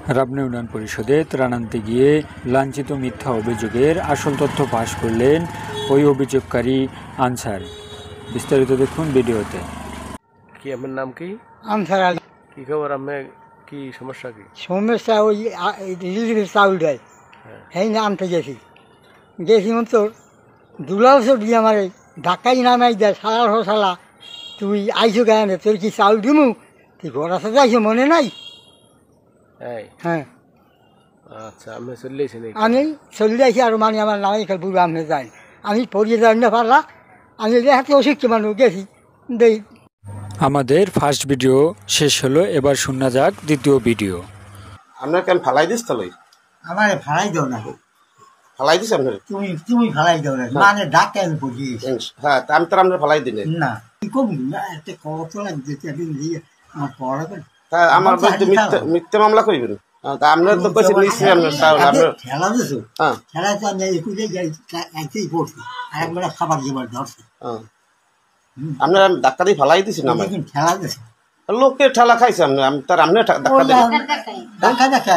Rabna union পরিষদে ত্রাণ আনতে গিয়ে লাঞ্ছিত মিথ্যা অভিযোগের আসল তথ্য ফাঁস করলেন ওই অভিযোগকারী আনসার। বিস্তারিত দেখুন ভিডিওতে। কি আপনার নাম কি? আনসার আলী। কি খবর? আপনার কি সমস্যা? কি সমস্যা? ওই রিলিফের চাউল দেয়, হ্যাঁ না আনতে গেছি মতো দুলাল দিয়ে আমার ধাক্কাই নামাই দেয়, সারা হসালা তুই আইসো কেন, তোর কি চাউল দিমু, তুই ঘোরা সাথে আইসো মনে নাই? হ্যাঁ আচ্ছা, আমি চলে আসি আর মানে আমার নামাই খেল বুড়ো আপনি যাই, আমি পড়িয়ে যাই না পারলা, আমি হাতে অশিক্ষিত মানুষ গেছি দেই। আমাদের ফার্স্ট ভিডিও শেষ হলো, এবার শোনা যাক দ্বিতীয় ভিডিও। আপনার কেন ফালাই দিস তাহলে? আমার ফালাই দাও না, ফালাই দিস আপনার? তুমি ফালাই দাও না, মানে ডাক্তার আমি পড়িয়ে। হ্যাঁ, আমি তো আপনার ফালাই দিলে না কম না, একটা কত লাগছে আমার পড়া করে। তা আমার মিথ্যে মামলা করবেন? তা আপনার তো কইছে নিশ্চয়ই আপনার চাউল আপনার খেলা দিছো। হ্যাঁ, খেলা তো আমি একুলে যাই একই পড়ছি, আর একবার খাবার দিবার ধরছি। আপনার ধাক্কা দিয়ে ফালাই দিছি না? খেলা দিছে, লোকে ঠেলা খাইছে আপনি, তার আপনি ধাক্কা দিয়ে দেখা